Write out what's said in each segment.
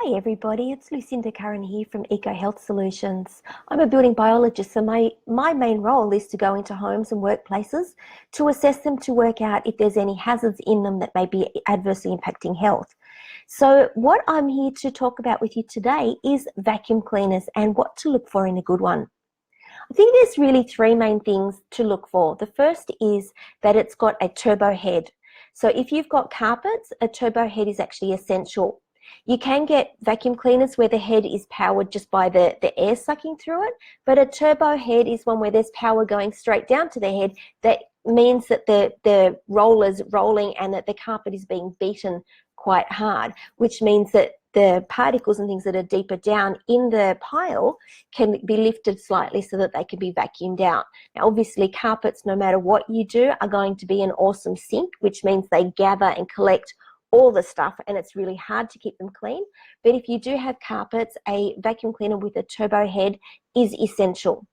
Hey everybody, it's Lucinda Curran here from Eco Health Solutions. I'm a building biologist, so my main role is to go into homes and workplaces to assess them to work out if there's any hazards in them that may be adversely impacting health. So what I'm here to talk about with you today is vacuum cleaners and what to look for in a good one. I think there's really three main things to look for. The first is that it's got a turbo head. So if you've got carpets, a turbo head is actually essential. You can get vacuum cleaners where the head is powered just by the air sucking through it, but a turbo head is one where there's power going straight down to the head. That means that the roller's rolling and that the carpet is being beaten quite hard, which means that the particles and things that are deeper down in the pile can be lifted slightly so that they can be vacuumed out. Now, obviously, carpets, no matter what you do, are going to be an awesome sink, which means they gather and collect all the stuff and it's really hard to keep them clean. But if you do have carpets, a vacuum cleaner with a turbo head is essential.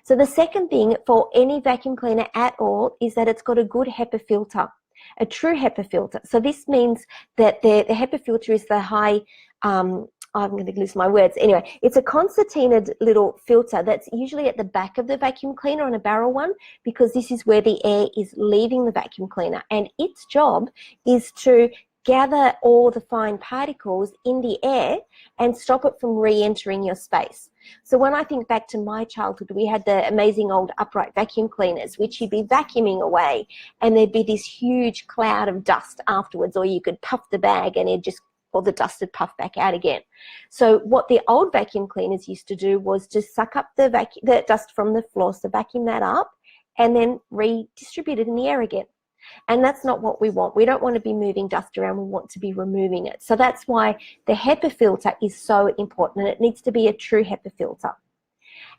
So the second thing for any vacuum cleaner at all is that it's got a good HEPA filter, a true HEPA filter. So this means that the HEPA filter is the high, I'm going to lose my words. Anyway, it's a concertinaed little filter that's usually at the back of the vacuum cleaner on a barrel one, because this is where the air is leaving the vacuum cleaner. And its job is to gather all the fine particles in the air and stop it from re-entering your space. So when I think back to my childhood, we had the amazing old upright vacuum cleaners, which you'd be vacuuming away and there'd be this huge cloud of dust afterwards, or you could puff the bag and it just, or the dust would puff back out again. So what the old vacuum cleaners used to do was to suck up the dust from the floor, so vacuum that up and then redistribute it in the air again. And that's not what we want. We don't want to be moving dust around. We want to be removing it. So that's why the HEPA filter is so important, and it needs to be a true HEPA filter.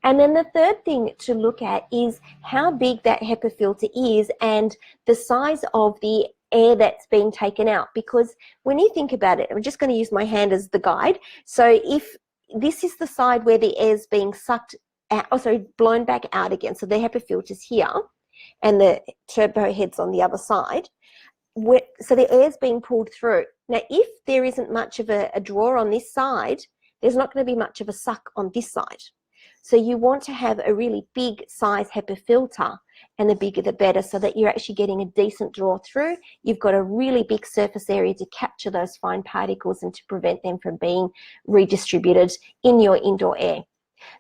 And then the third thing to look at is how big that HEPA filter is and the size of the air that's being taken out. Because when you think about it, I'm just going to use my hand as the guide. So if this is the side where the air is being sucked out, blown back out again, so the HEPA filter's here, and the turbo head's on the other side. So the air's being pulled through. Now, if there isn't much of a draw on this side, there's not going to be much of a suck on this side. So you want to have a really big size HEPA filter, and the bigger the better, so that you're actually getting a decent draw through. You've got a really big surface area to capture those fine particles and to prevent them from being redistributed in your indoor air.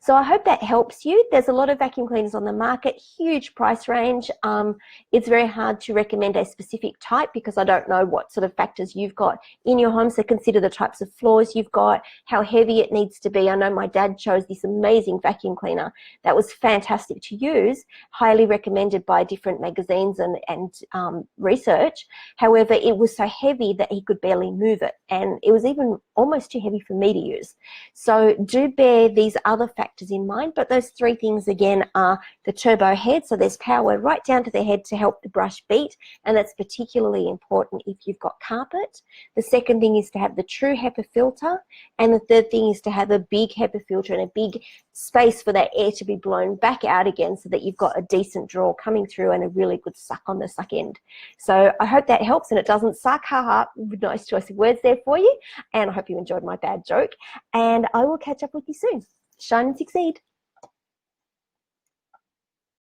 So I hope that helps you. There's a lot of vacuum cleaners on the market, huge price range. It's very hard to recommend a specific type because I don't know what sort of factors you've got in your home. So consider the types of floors you've got, how heavy it needs to be. I know my dad chose this amazing vacuum cleaner that was fantastic to use, highly recommended by different magazines and research. However, it was so heavy that he could barely move it, and it was even almost too heavy for me to use. So do bear these other factors in mind, but those three things again are the turbo head, so there's power right down to the head to help the brush beat, and that's particularly important if you've got carpet. The second thing is to have the true HEPA filter, and the third thing is to have a big HEPA filter and a big space for that air to be blown back out again, so that you've got a decent draw coming through and a really good suck on the suck end. So I hope that helps and it doesn't suck. Haha, nice choice of words there for you, and I hope you enjoyed my bad joke, and I will catch up with you soon. Shine and succeed.